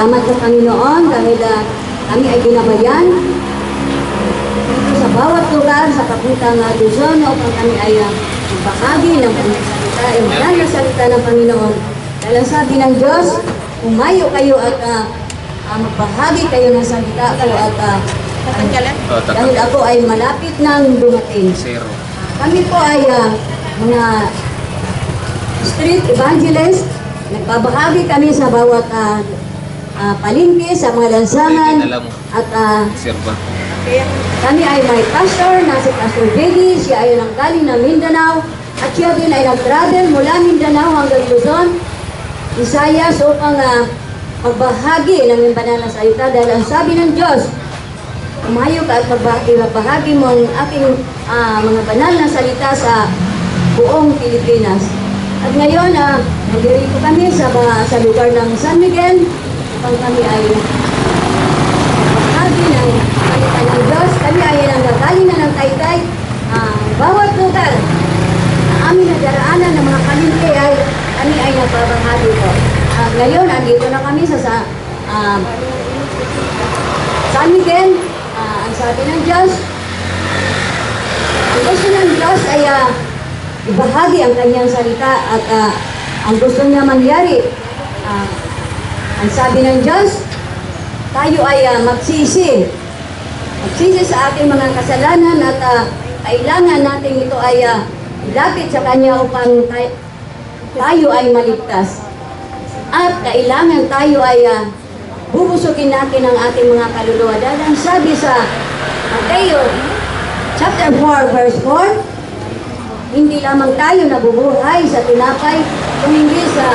Salamat sa Panginoon dahil kami ay ginabayan dito sa bawat lugar sa kaputang Luzon upang kami ay magbahagi ng salita, imanan na salita ng Panginoon. Dahil ang sabi ng Diyos, umayo kayo at magbahagi kayo ng salita ko at dahil ako ay malapit nang dumating. Kami po ay mga street evangelist. Nagbabahagi kami sa bawat palengke, sa mga lansangan. At kami ay may pastor na si Pastor Jedi. Siya ay nanggaling ng Mindanao. At siya din ay nag-travel mula Mindanao hanggang Luzon, Visayas upang magbahagi ng banal na salita. Dahil ang sabi ng Diyos, umayo ka at magbahagi mo ang aking mga banal na salita sa buong Pilipinas. At ngayon, nagdirito kami sa lugar ng San Miguel upang kami ay magbahagi ng salita ng Diyos. Kami ay nanggagaling na ng Taytay. Bawat lugar na aming nadaraanan ng mga palengke ay kami ay nagbabahagi po. Ngayon, andito na kami sa San Miguel. Ang sabi ng Diyos, ang gusto ng Diyos ay ibahagi ang kanyang salita at ang gusto niya mangyari. Ang sabi ng Diyos, tayo ay magsisi sa ating mga kasalanan at kailangan natin ito ay ilapit sa Kanya upang tayo ay maligtas. At kailangan tayo ay bubusugin natin ang ating mga kaluluwa. Dahil ang sabi sa Mateo chapter 4 verse 4, hindi lamang tayo nabubuhay sa tinapay, kung hindi sa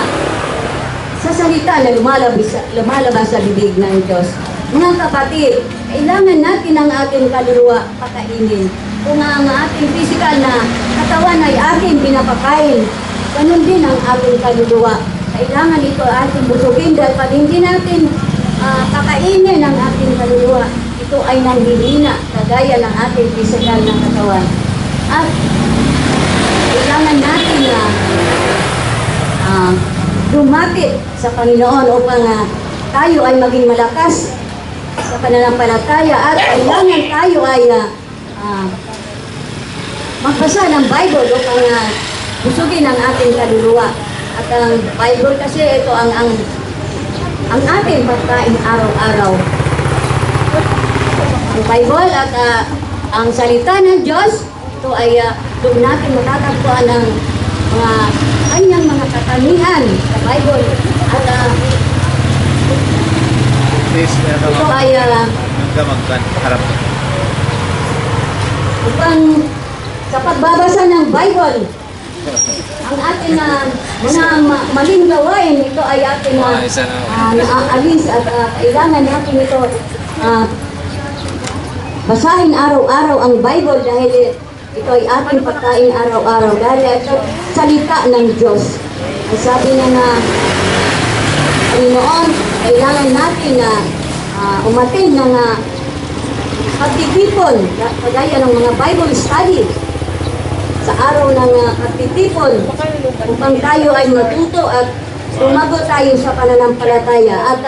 salita na lumalabas sa bibig ng Diyos. Mga kapatid, kailangan natin ang ating kaluluwa pakainin. Kung ang ating physical na katawan ay ating pinapakain, ganun din ang ating kaluluwa. Kailangan ito ating busugin dahil pag hindi natin pakainin ang ating kaluluwa, ito ay nanghihina kagaya ng ating physical na katawan. At kailangan natin na lumapit sa Panginoon upang tayo ay maging malakas sa pananampalataya at kailangan tayo ay magbasa ng Bible upang busugin ang ating kaluluwa. At ang Bible kasi ito ang ating pagkain araw-araw. Ang Bible at ang salita ng Diyos, ito ay doon natin matatagpuan ng mga kanyang mga katangian sa Bible. At ito ay upang sa pagbabasa ng Bible, ang ating mga maling gawain, ito ay ating naaalis at kailangan natin ito basahin araw-araw ang Bible dahil ito ay ating pagkain araw-araw dahil ito salita ng Diyos. Ang sabi niya na Panginoon, kailangan natin na umatin ng pagtitipon, kagaya ng mga Bible study sa araw ng pagtitipon upang tayo ay matuto at tumago tayo sa pananampalataya. At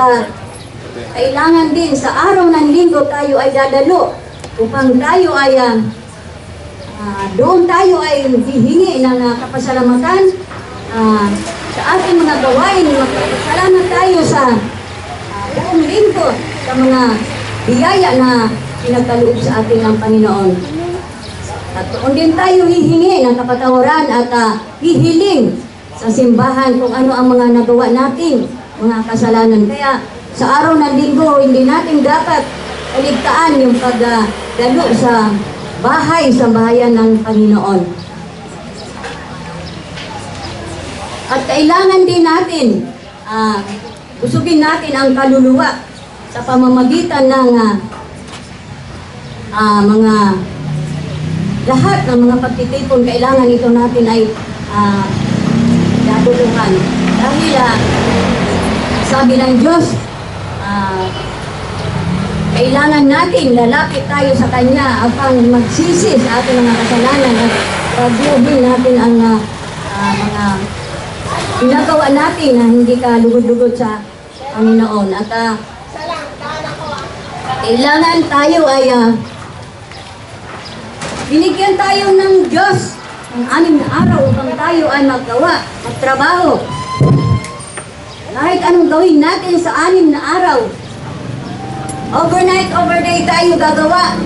kailangan din sa araw ng linggo tayo ay dadalo upang tayo ay doon tayo ay hihingi ng kapasalamatan sa ating mga gawain. Magpapasalamat tayo sa buong linggo sa mga biyaya na pinagkaloob sa ating ng Panginoon. At doon din tayo hihingi ng kapatawaran at hihiling sa simbahan kung ano ang mga nagawa natin, mga kasalanan. Kaya sa araw ng linggo, hindi natin dapat kaligtaan yung pagdalo sa bahayan ng Panginoon. At kailangan din natin, busugin natin ang kaluluwa sa pamamagitan ng mga lahat ng mga pagtitipon. Kailangan ito natin ay daduluhan. Dahil sabi ng Diyos, kailangan natin lalapit tayo sa Kanya upang magsisi sa ating mga kasalanan at pagluhin natin ang mga ginagawa natin na hindi ka lugod-lugod sa Panginoon. At kailangan tayo ay binigyan tayo ng Diyos ng 6 na araw upang tayo ay maggawa, magtrabaho. Kahit anong gawin natin sa 6 na araw, overnight, overday tayo gagawa.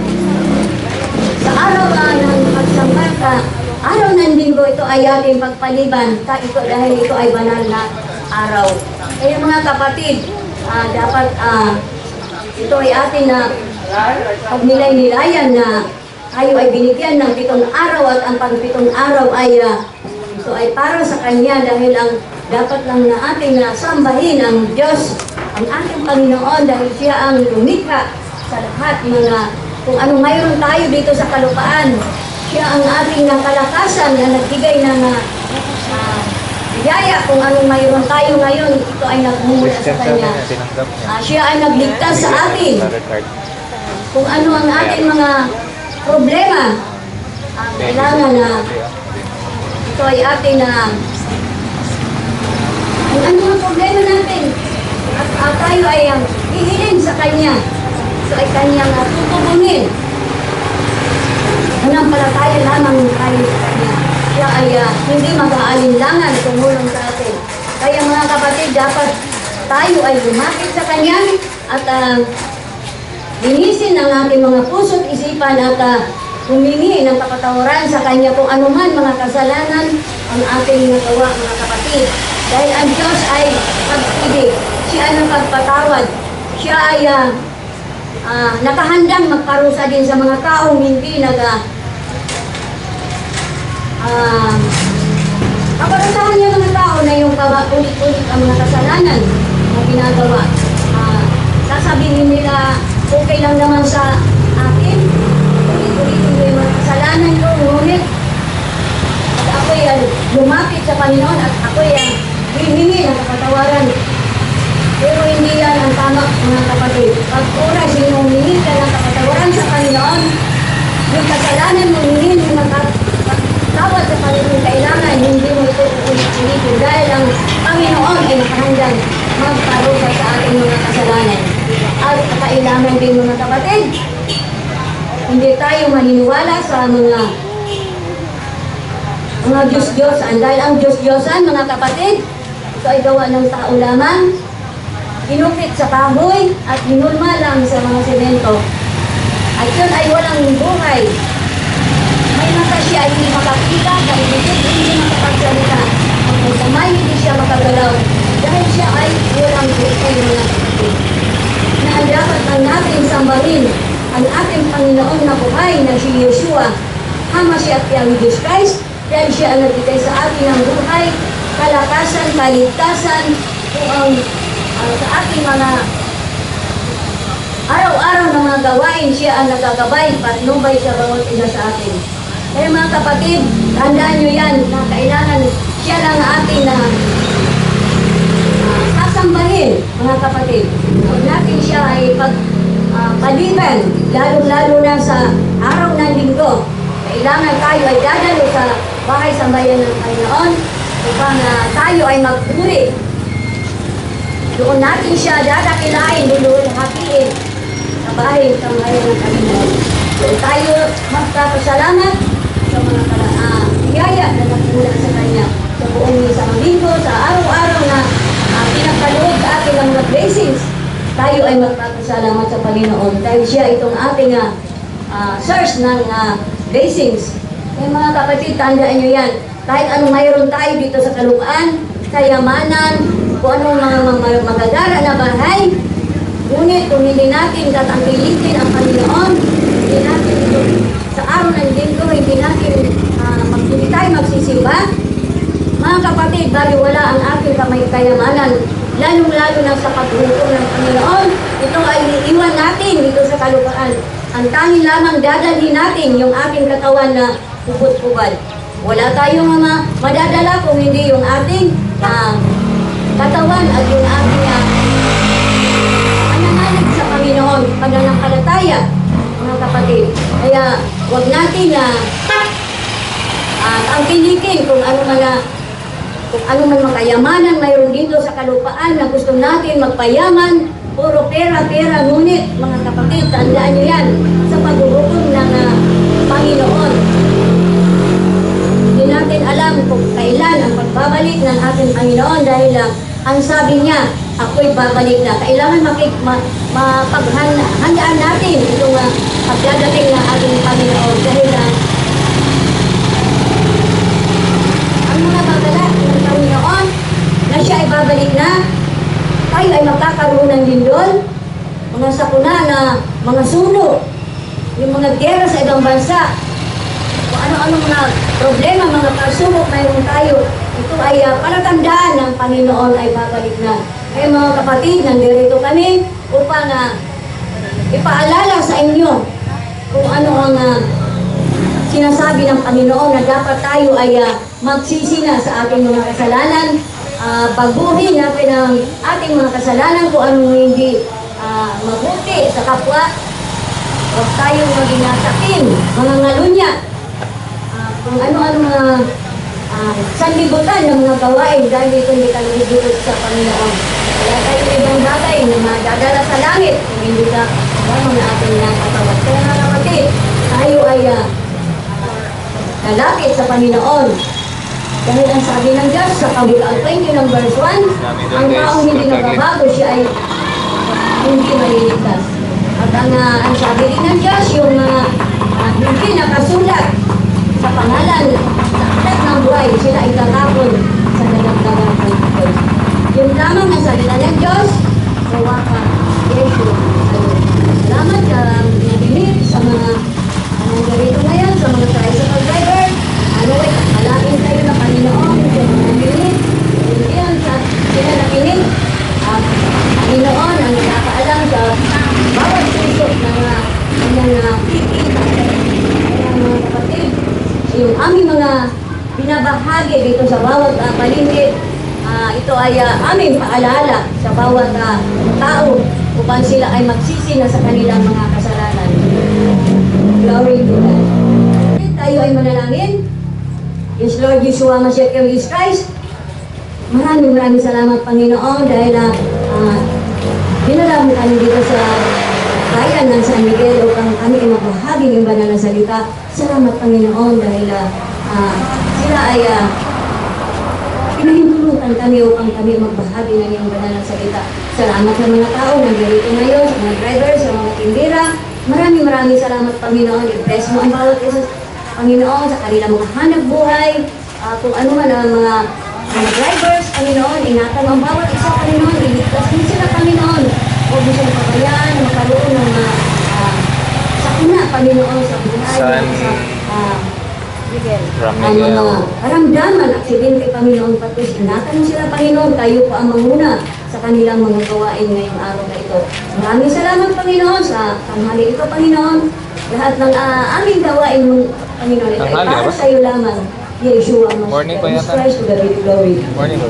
Sa araw ng pagsamba ka, araw ng linggo, ito ay ating pagpaliban. Dahil ito ay banal na araw. Kaya mga kapatid, dapat ito ay atin na pagnilay-nilayan na tayo ay binigyan ng 7 araw at ang pang-7 araw ay ito ay para sa Kanya dahil ang dapat lang na ating sambahin ang Diyos, ang ating Panginoon dahil Siya ang lumikha sa lahat mga kung ano mayroon tayo dito sa kalupaan. Siya ang ating kalakasan na nagbigay ng biyaya kung anong mayroon tayo ngayon. Ito ay nagmumula sa Kanya. Siya ay nagligtas sa atin. Kung ano ang ating mga problema, kailangan na ito ay ating kung ano ang problema natin at tayo ay hihilin sa Kanya. Ito ay Kanyang tutubunin. Manampalataya lamang tayo sa Kanya. Siya ay hindi mag-aalinlangan tumulong sa atin. Kaya mga kapatid, dapat tayo ay lumapit sa Kanya at linisin ang ating mga puso't isipan at humingi ng kapatawaran sa Kanya kung anuman mga kasalanan ang ating nagawa mga kapatid. Dahil ang Diyos ay pag-ibig. Siya ay nagpagpatawad. Siya ay nakahandang magparusa din sa mga taong hindi kaparusahan niya mga tao na yung ulit-ulit ang mga kasalanan na ginagawa. Sasabihin nila, okay lang naman sa akin, ulit-ulit yung mga kasalanan ko, ngunit at ako'y lumapit sa Panginoon at ako'y hihingi ng kapatawaran. Pero hindi yan ang tama mga kapatid. Pag oras yung humingi ka ng kapatawaran sa Panginoon, yung kasalanan mo hingin yung magkatawad sa Panginoon, kailangan hindi mo ito ulit-ulitin dahil ang Panginoon ay nakahandang magparusa sa ating mga kasalanan. At kailangan din mga kapatid, hindi tayo maniniwala sa mga Diyos-Diyosan. Dahil ang Diyos-Diyosan, mga kapatid, ito ay gawa ng tao lamang, inukit sa kahoy at hinulma lang sa mga semento. At yun ay walang buhay. May mata siya ay hindi makakita, dahil hindi makapagsalita. At may kamay hindi siya makagalaw. Dahil siya ay walang buhay mga kapatid. Na dapat lang natin sambahin ang ating Panginoon na buhay na si Yeshua, Hamashiach ang Jesus Christ, dahil siya ang nagbigay sa atin ng buhay, kalakasan, kaligtasan, kung sa ating mga araw-araw na mga gawain, siya ang nagagabay, patnubay sa bawat isa sa atin. Kaya mga kapatid, tandaan nyo yan na kailangan siya lang ating sasambahin, mga kapatid. Kung natin siya ay paliban, lalo-lalo na sa araw ng linggo, kailangan tayo ay dadalo sa bahay sambayan ng Panginoon upang tayo ay magpuri. Doon natin siya dadakilain, doon hatiin sa bahay sambayan ng Panginoon. Doon tayo magpapasalamat sa mga biyaya na nagmula sa Kanya sa buong isang linggo, sa araw-araw na pinagpaluod sa ating ang mga blessings. Tayo ay magpapasalamat sa Panginoon dahil siya itong ating source ng blessings. Kaya mga kapatid, tandaan nyo yan. Kahit anong mayroon tayo dito sa kalupaan, kayamanan, kung anong mga magagara na bahay, ngunit kung hindi natin tatangkilitin ang Panginoon, hindi natin sa araw ng linggo, hindi natin hindi tayo magsisimba, mga kapatid, baliwala ang aking kayamanan, lalong-lalo na sa paghukom ng Panginoon, ito ay iiwan natin dito sa kalupaan. Ang tanging lamang dadalhin natin yung ating katawan na pupot-pubad. Wala tayong madadala kung hindi yung ating katawan at yung ating pananalig sa Panginoon, pananampalataya, mga kapatid. Kaya huwag natin ang pilikin kung ano man kung ano man makayamanan mayroon dito sa kalupaan na gusto natin magpayaman, puro pera-pera, ngunit mga kapatid, tandaan nyo yan sa paghuhukom ng Panginoon. Hindi natin alam kung kailan ang pagbabalik ng ating Panginoon dahil ang sabi niya, ako'y babalik na. Kailangan mapaghandaan natin itong pagdadating ng ating Panginoon dahil ang mga babala ng Panginoon na siya ay babalik na, tayo ay magkakaroon ng lindol, mga sakuna na mga suno, yung mga gera sa ibang bansa, kung ano-ano mga problema, mga pagsubok mayroon tayo. Ito ay palatandaan ng Panginoon ay babalik na. Kaya mga kapatid, nandito kami upang ipaalala sa inyo kung ano ang sinasabi ng Panginoon na dapat tayo ay magsisi na sa ating mga kasalanan, baguhin natin ang ating mga kasalanan kung anong hindi mabuti sa kapwa. Huwag tayong maging nasakin, mga ngalunya, kung ano-ano mga sanlibutan ng mga gawain dahil ito hindi kalulubot sa Panginoon. Kaya tayo ibang bagay na madadala sa langit kung hindi ka mga ating nakatawag. Kaya mga kapatid, tayo ay lalapit sa Panginoon. Dahil ang sabi ng Diyos sa Kawikaan 20 ng verse 1, ang taong hindi nagbabago siya ay hindi maliligtas. At ang sabi rin ng Diyos, yung hindi nakasulat sa pangalan sa aklat ng buhay, sila ay tatapon sa nagagdagang pagkakot. Yung lamang ang salita ng Diyos, gawa ka, Yeshua. Salamat sa nakinig sa mga nangyarito ngayon, sa mga tricycle driver. Alain kayo ng Panginoon, sa mga nakinig. Hindi sa sila nakinig. Panginoon ang nakakaalam sa bawat puso ng kanyang kikita. Kaya mga kapatid, yung aming mga binabahagi dito sa bawat paligid, ito ay aming paalala sa bawat tao upang sila ay magsisi na sa kanilang mga kasalanan. Glory to God. Tayo ay manalangin. Yes, Lord Yeshua Mashiach Jesus Christ. Maraming salamat, Panginoon, dahil dinala mo kami dito sa bayan ng San Miguel upang kami ay magbahagi ng banal na salita. Salamat, Panginoon, dahil sila ay pinahintulutan kami upang kami magbahagi ng iyong banal na salita. Salamat sa mga tao na dito ngayon, sa mga drivers, sa mga tindera. Maraming salamat, Panginoon. I-bless mo ang bawat isa, Panginoon, sa kanilang mga hanap buhay. Kung ano man ang mga drivers, Panginoon, ingatan ang bawat isa, Panginoon. Iligtas mo sila, Panginoon. Huwag mo siyang pabayaan, magkaroon ng sakuna, Panginoon, sa buhay. Ang mga karamdaman, aksidente, Panginoon, patus. Ingatan mo sila, Panginoon. Tayo po ang manguna sa kanilang mga gawain ngayong araw na ito. Maraming salamat, Panginoon, sa tanghali ito, Panginoon. Lahat ng aming gawain mo, Panginoon, ito ay para sa iyo lamang. Yeshua, Morning pa Jesus yata. Christ, to the glory. Morning.